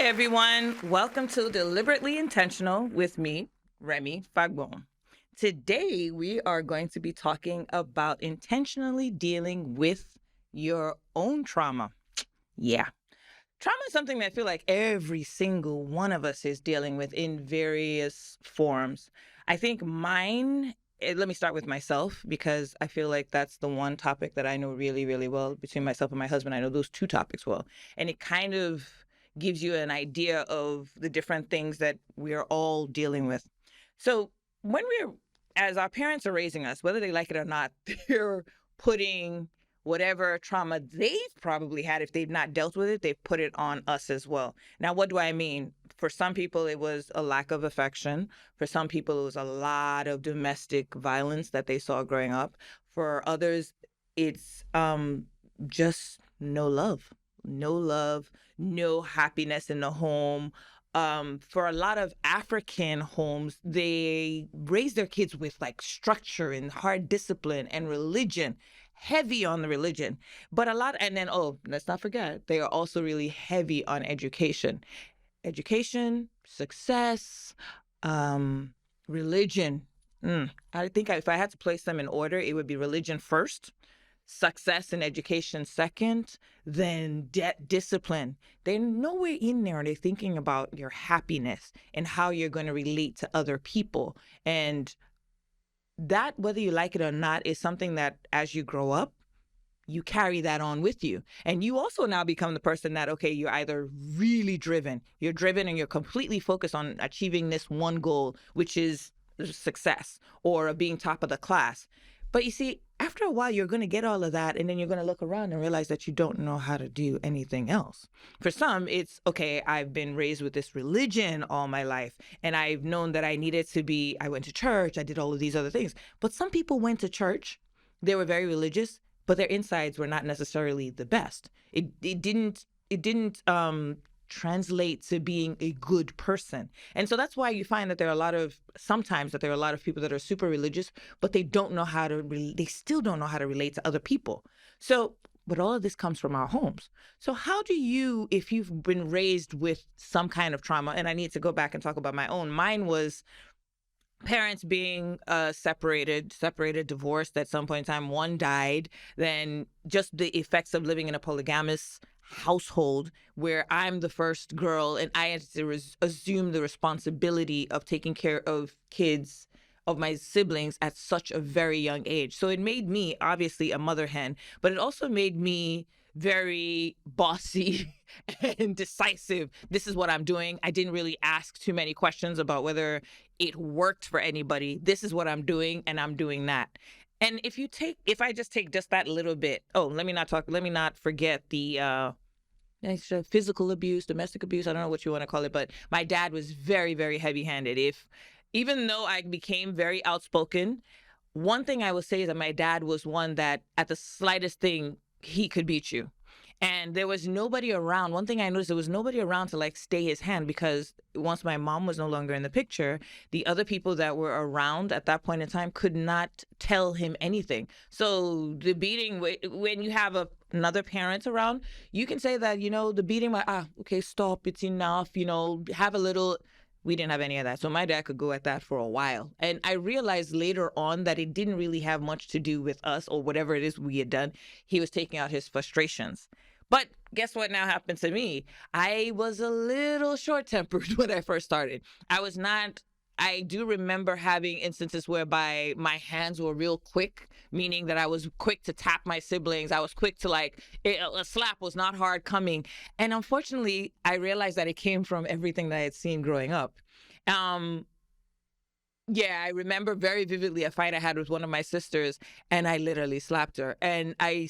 everyone. Welcome to Deliberately Intentional with me, Remi Fagbohun. Today, we are going to be talking about intentionally dealing with your own trauma. Yeah. Trauma is something that I feel like every single one of us is dealing with in various forms. I think mine, let me start with myself because I feel like that's the one topic that I know really, really well. Between myself and my husband, I know those two topics well. And it kind of gives you an idea of the different things that we are all dealing with. So when as our parents are raising us, whether they like it or not, they're putting whatever trauma they've probably had, if they've not dealt with it, they've put it on us as well. Now, what do I mean? For some people, it was a lack of affection. For some people, it was a lot of domestic violence that they saw growing up. For others, it's just no love, no happiness in the home. For a lot of African homes, they raise their kids with like structure and hard discipline and religion, heavy on the religion. But and then, let's not forget, they are also really heavy on education, success, religion. I think if I had to place them in order, it would be religion first, success and education second, then discipline. They're nowhere in there. They're thinking about your happiness and how you're going to relate to other people. And that, whether you like it or not, is something that as you grow up, you carry that on with you. And you also now become the person that, okay, you're either really driven, and you're completely focused on achieving this one goal, which is success or being top of the class. But you see, after a while, you're going to get all of that, and then you're going to look around and realize that you don't know how to do anything else. For some, it's, okay, I've been raised with this religion all my life, and I've known that I went to church, I did all of these other things. But some people went to church, they were very religious, but their insides were not necessarily the best. It didn't translate to being a good person. And so that's why you find that there are a lot of people that are super religious, but they still don't know how to relate to other people. So, but all of this comes from our homes. So how do you, if you've been raised with some kind of trauma, and I need to go back and talk about my own, mine was parents being separated, divorced at some point in time. One died. Then just the effects of living in a polygamous household where I'm the first girl and I had to assume the responsibility of taking care of kids, of my siblings at such a very young age. So it made me obviously a mother hen, but it also made me very bossy and decisive. This is what I'm doing. I didn't really ask too many questions about whether it worked for anybody. This is what I'm doing, and I'm doing that. And if I just take just that little bit, let me not forget the physical abuse, domestic abuse, I don't know what you want to call it, but my dad was very, very heavy-handed. Even though I became very outspoken, one thing I will say is that my dad was one that at the slightest thing, he could beat you. And there was nobody around. One thing I noticed, there was nobody around to like stay his hand, because once my mom was no longer in the picture, the other people that were around at that point in time could not tell him anything. So the beating, when you have another parent around, you can say that, the beating, okay, stop, it's enough, have a little. We didn't have any of that. So my dad could go at that for a while. And I realized later on that it didn't really have much to do with us or whatever it is we had done. He was taking out his frustrations. But guess what now happened to me? I was a little short-tempered when I first started. I do remember having instances whereby my hands were real quick, meaning that I was quick to tap my siblings. I was quick to a slap was not hard coming. And unfortunately, I realized that it came from everything that I had seen growing up. I remember very vividly a fight I had with one of my sisters, and I literally slapped her. And I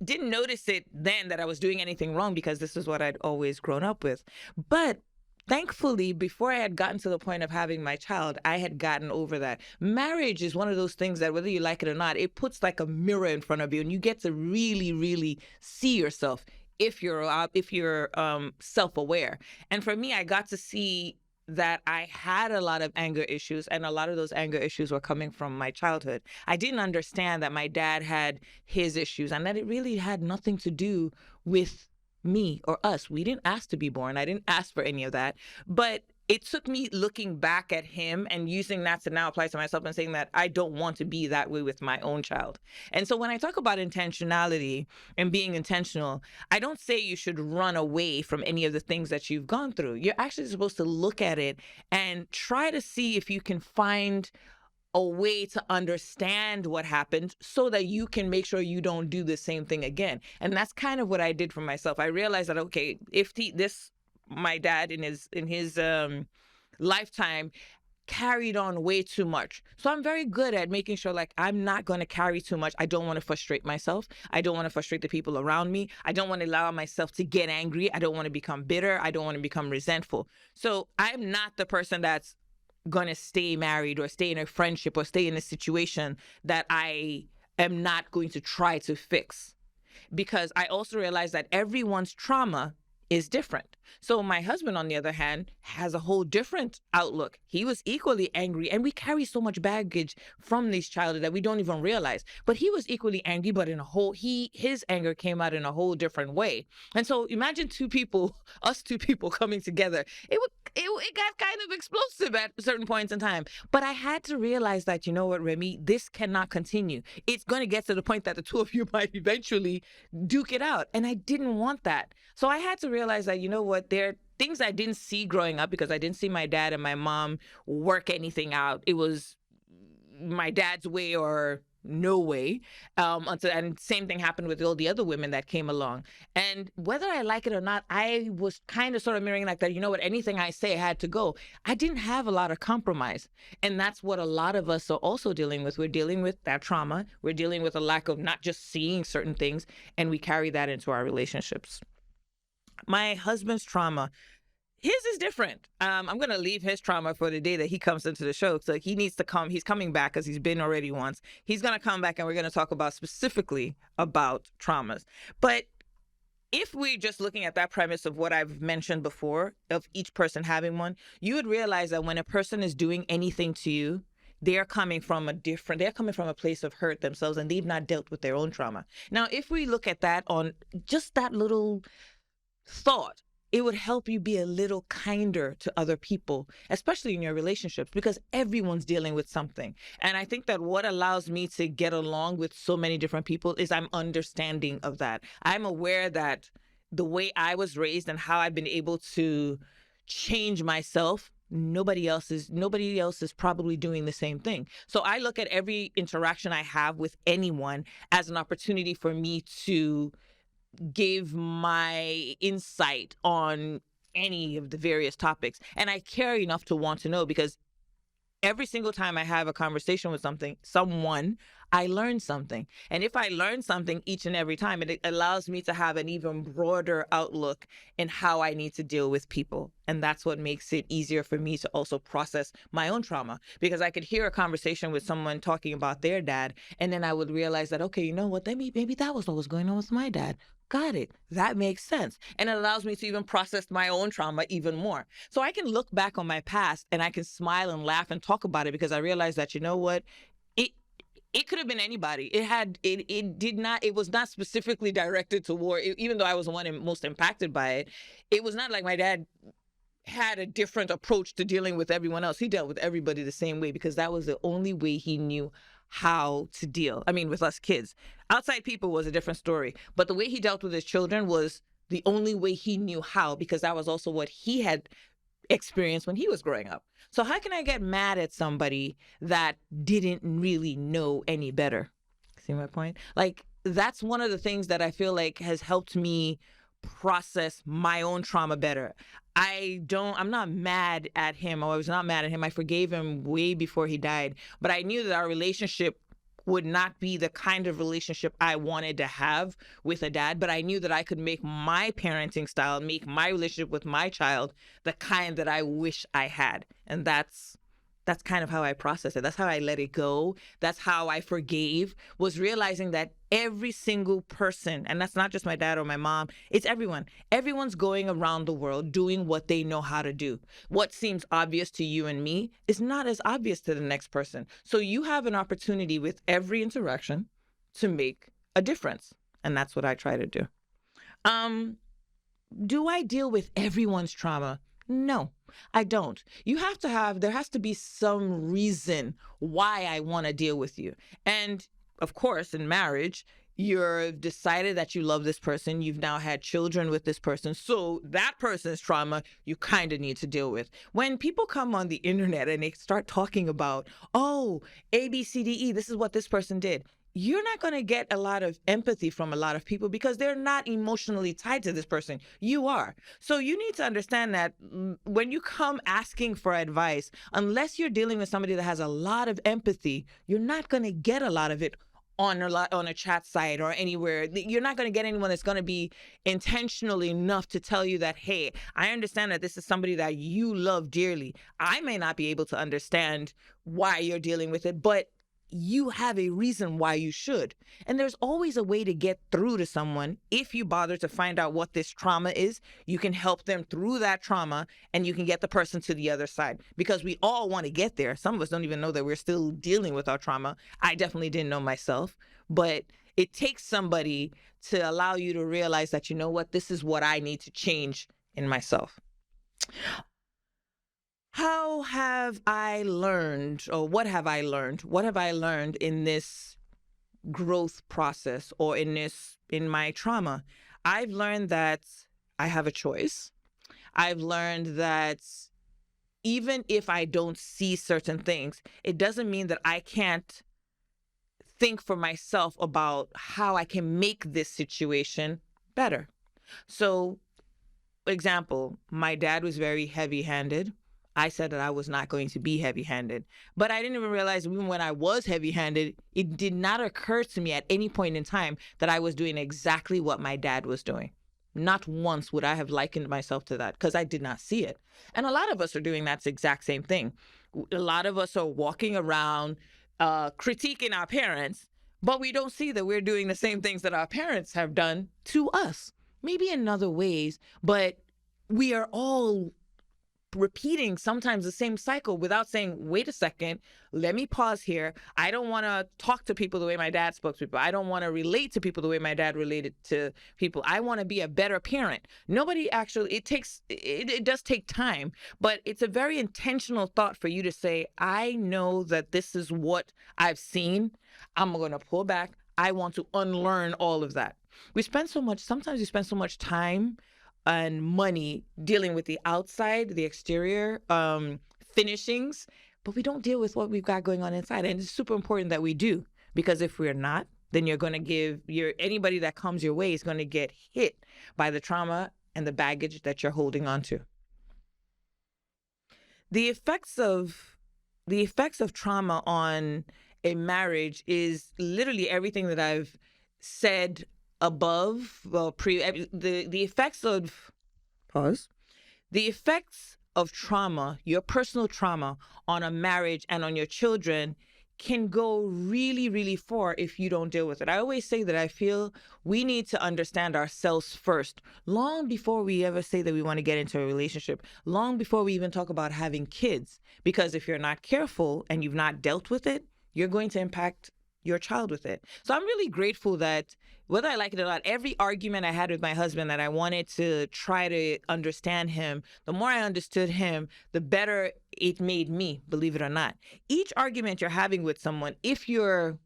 didn't notice it then that I was doing anything wrong, because this is what I'd always grown up with. But thankfully, before I had gotten to the point of having my child, I had gotten over that. Marriage is one of those things that, whether you like it or not, it puts like a mirror in front of you, and you get to really, really see yourself if you're self-aware. And for me, I got to see that I had a lot of anger issues, and a lot of those anger issues were coming from my childhood. I didn't understand that my dad had his issues, and that it really had nothing to do with me or us. We didn't ask to be born. I didn't ask for any of that. But it took me looking back at him and using that to now apply to myself and saying that I don't want to be that way with my own child. And so when I talk about intentionality and being intentional, I don't say you should run away from any of the things that you've gone through. You're actually supposed to look at it and try to see if you can find a way to understand what happened so that you can make sure you don't do the same thing again. And that's kind of what I did for myself. I realized that, okay, if my dad in his lifetime carried on way too much. So I'm very good at making sure, like, I'm not going to carry too much. I don't want to frustrate myself. I don't want to frustrate the people around me. I don't want to allow myself to get angry. I don't want to become bitter. I don't want to become resentful. So I'm not the person that's going to stay married or stay in a friendship or stay in a situation that I am not going to try to fix. Because I also realize that everyone's trauma is different. So my husband, on the other hand, has a whole different outlook. He was equally angry, and we carry so much baggage from this childhood that we don't even realize. But he was equally angry, but his anger came out in a whole different way. And so imagine us two people coming together. It got kind of explosive at certain points in time. But I had to realize that, you know what, Remi, this cannot continue. It's going to get to the point that the two of you might eventually duke it out. And I didn't want that. So I had to realize that, you know what, there are things I didn't see growing up because I didn't see my dad and my mom work anything out. It was my dad's way or no way. And same thing happened with all the other women that came along. And whether I like it or not, I was kind of sort of mirroring like that. You know what? Anything I say had to go. I didn't have a lot of compromise. And that's what a lot of us are also dealing with. We're dealing with that trauma. We're dealing with a lack of not just seeing certain things. And we carry that into our relationships. My husband's trauma, his is different. I'm going to leave his trauma for the day that he comes into the show. So he needs to come. He's coming back because he's been already once. He's going to come back and we're going to talk about specifically about traumas. But if we're just looking at that premise of what I've mentioned before, of each person having one, you would realize that when a person is doing anything to you, they're coming from a place of hurt themselves, and they've not dealt with their own trauma. Now, if we look at that on just that little thought, it would help you be a little kinder to other people, especially in your relationships, because everyone's dealing with something. And I think that what allows me to get along with so many different people is I'm understanding of that. I'm aware that the way I was raised and how I've been able to change myself, nobody else is probably doing the same thing. So I look at every interaction I have with anyone as an opportunity for me to give my insight on any of the various topics. And I care enough to want to know, because every single time I have a conversation with someone, I learn something. And if I learn something each and every time, it allows me to have an even broader outlook in how I need to deal with people. And that's what makes it easier for me to also process my own trauma, because I could hear a conversation with someone talking about their dad, and then I would realize that, okay, you know what, maybe that was what was going on with my dad. Got it. That makes sense. And it allows me to even process my own trauma even more. So I can look back on my past and I can smile and laugh and talk about it, because I realize that, you know what, it could have been anybody. It was not specifically directed to war, even though I was the one most impacted by it. It was not like my dad had a different approach to dealing with everyone else. He dealt with everybody the same way, because that was the only way he knew how to deal. I mean, with us kids. Outside people was a different story. But the way he dealt with his children was the only way he knew how, because that was also what he had experienced when he was growing up. So how can I get mad at somebody that didn't really know any better? See my point? Like, that's one of the things that I feel like has helped me process my own trauma better. I'm not mad at him, or I was not mad at him. I forgave him way before he died, but I knew that our relationship would not be the kind of relationship I wanted to have with a dad, but I knew that I could make my parenting style, make my relationship with my child the kind that I wish I had. And that's kind of how I process it. That's how I let it go. That's how I forgave, was realizing that every single person, and that's not just my dad or my mom, it's everyone. Everyone's going around the world doing what they know how to do. What seems obvious to you and me is not as obvious to the next person. So you have an opportunity with every interaction to make a difference. And that's what I try to do. Do I deal with everyone's trauma? No, I don't. There has to be some reason why I want to deal with you. And of course, in marriage, you've decided that you love this person. You've now had children with this person. So that person's trauma, you kind of need to deal with. When people come on the internet and they start talking about, oh, A, B, C, D, E, this is what this person did, you're not going to get a lot of empathy from a lot of people because they're not emotionally tied to this person. You are. So you need to understand that when you come asking for advice, unless you're dealing with somebody that has a lot of empathy, you're not going to get a lot of it on a chat site or anywhere. You're not going to get anyone that's going to be intentional enough to tell you that, hey, I understand that this is somebody that you love dearly. I may not be able to understand why you're dealing with it, but you have a reason why you should. And there's always a way to get through to someone. If you bother to find out what this trauma is, you can help them through that trauma and you can get the person to the other side, because we all want to get there. Some of us don't even know that we're still dealing with our trauma. I definitely didn't know myself, but it takes somebody to allow you to realize that, you know what, this is what I need to change in myself. How have I learned, or what have I learned? What have I learned in this growth process or in my trauma? I've learned that I have a choice. I've learned that even if I don't see certain things, it doesn't mean that I can't think for myself about how I can make this situation better. So, example, my dad was very heavy-handed. I said that I was not going to be heavy-handed. But I didn't even realize, even when I was heavy-handed, it did not occur to me at any point in time that I was doing exactly what my dad was doing. Not once would I have likened myself to that, because I did not see it. And a lot of us are doing that exact same thing. A lot of us are walking around critiquing our parents, but we don't see that we're doing the same things that our parents have done to us. Maybe in other ways, but we are all repeating sometimes the same cycle without saying, wait a second, let me pause here. I don't want to talk to people the way my dad spoke to people. I don't want to relate to people the way my dad related to people. I want to be a better parent. Nobody actually, it does take time, but it's a very intentional thought for you to say, I know that this is what I've seen. I'm going to pull back. I want to unlearn all of that. Sometimes we spend so much time and money dealing with the outside, the exterior finishings, but we don't deal with what we've got going on inside. And it's super important that we do, because if we're not, then you're going to anybody that comes your way is going to get hit by the trauma and the baggage that you're holding on to. The effects of trauma on a marriage is literally everything that I've said above. Well, the effects of trauma, your personal trauma on a marriage and on your children, can go really, really far if you don't deal with it. I always say that I feel we need to understand ourselves first, long before we ever say that we want to get into a relationship, long before we even talk about having kids. Because if you're not careful and you've not dealt with it, you're going to impact your child with it. So I'm really grateful that, whether I like it or not, every argument I had with my husband, that I wanted to try to understand him, the more I understood him, the better it made me, believe it or not. Each argument you're having with someone, if you're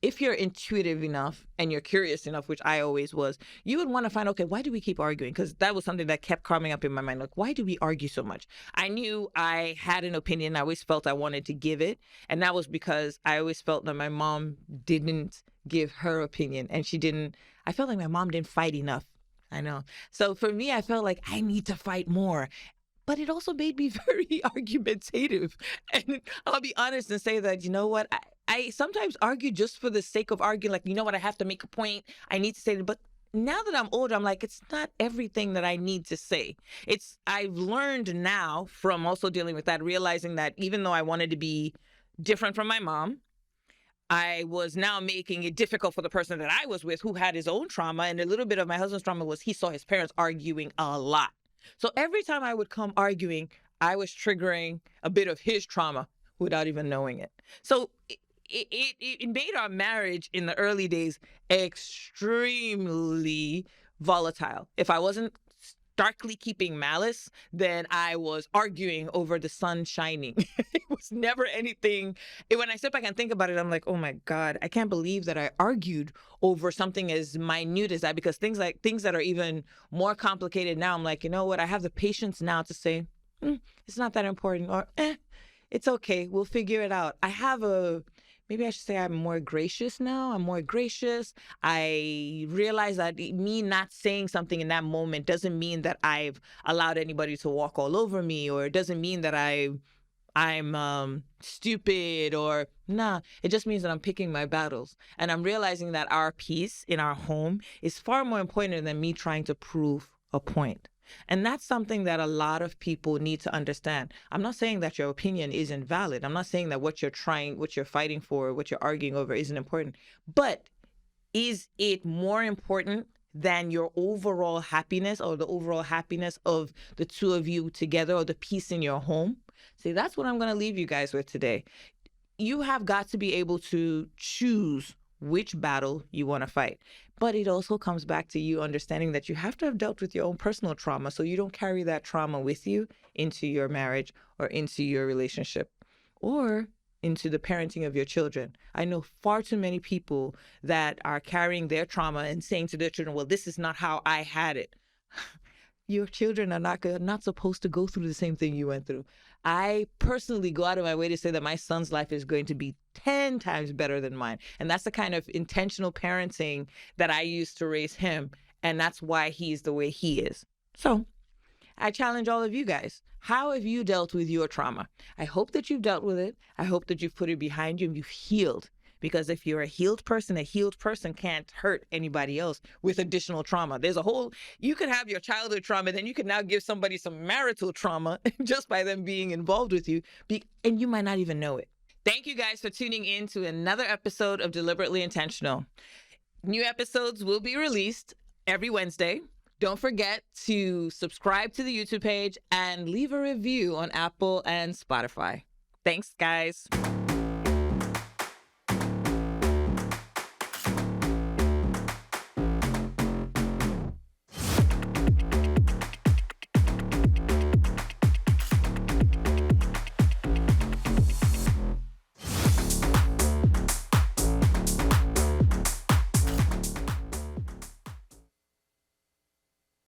intuitive enough and you're curious enough, which I always was, you would want to find, okay, why do we keep arguing? Because that was something that kept coming up in my mind. Like, why do we argue so much? I knew I had an opinion. I always felt I wanted to give it. And that was because I always felt that my mom didn't give her opinion. And I felt like my mom didn't fight enough. I know. So for me, I felt like I need to fight more. But it also made me very argumentative. And I'll be honest and say that, you know what, I sometimes argue just for the sake of arguing, like, you know what, I have to make a point. I need to say it. But now that I'm older, I'm like, it's not everything that I need to say. I've learned now from also dealing with that, realizing that even though I wanted to be different from my mom, I was now making it difficult for the person that I was with, who had his own trauma. And a little bit of my husband's trauma was he saw his parents arguing a lot. So every time I would come arguing, I was triggering a bit of his trauma without even knowing it. So it made our marriage in the early days extremely volatile. If I wasn't darkly keeping malice than I was arguing over the sun shining. It was never anything. When I sit back and think about it, I'm like, oh my God, I can't believe that I argued over something as minute as that, because things that are even more complicated now, I'm like, you know what? I have the patience now to say, it's not that important, or it's okay. We'll figure it out. Maybe I should say I'm more gracious now. I'm more gracious. I realize that me not saying something in that moment doesn't mean that I've allowed anybody to walk all over me, or it doesn't mean that I'm stupid, or nah. It just means that I'm picking my battles. And I'm realizing that our peace in our home is far more important than me trying to prove a point. And that's something that a lot of people need to understand. I'm not saying that your opinion isn't valid. I'm not saying that what you're fighting for, what you're arguing over isn't important. But is it more important than your overall happiness, or the overall happiness of the two of you together, or the peace in your home? See, that's what I'm going to leave you guys with today. You have got to be able to choose which battle you want to fight. But it also comes back to you understanding that you have to have dealt with your own personal trauma, so you don't carry that trauma with you into your marriage, or into your relationship, or into the parenting of your children. I know far too many people that are carrying their trauma and saying to their children, well, this is not how I had it. Your children are not supposed to go through the same thing you went through. I personally go out of my way to say that my son's life is going to be 10 times better than mine. And that's the kind of intentional parenting that I use to raise him. And that's why he's the way he is. So I challenge all of you guys. How have you dealt with your trauma? I hope that you've dealt with it. I hope that you've put it behind you and you've healed. Because if you're a healed person can't hurt anybody else with additional trauma. You could have your childhood trauma, then you could now give somebody some marital trauma just by them being involved with you, and you might not even know it. Thank you guys for tuning in to another episode of Deliberately Intentional. New episodes will be released every Wednesday. Don't forget to subscribe to the YouTube page and leave a review on Apple and Spotify. Thanks, guys.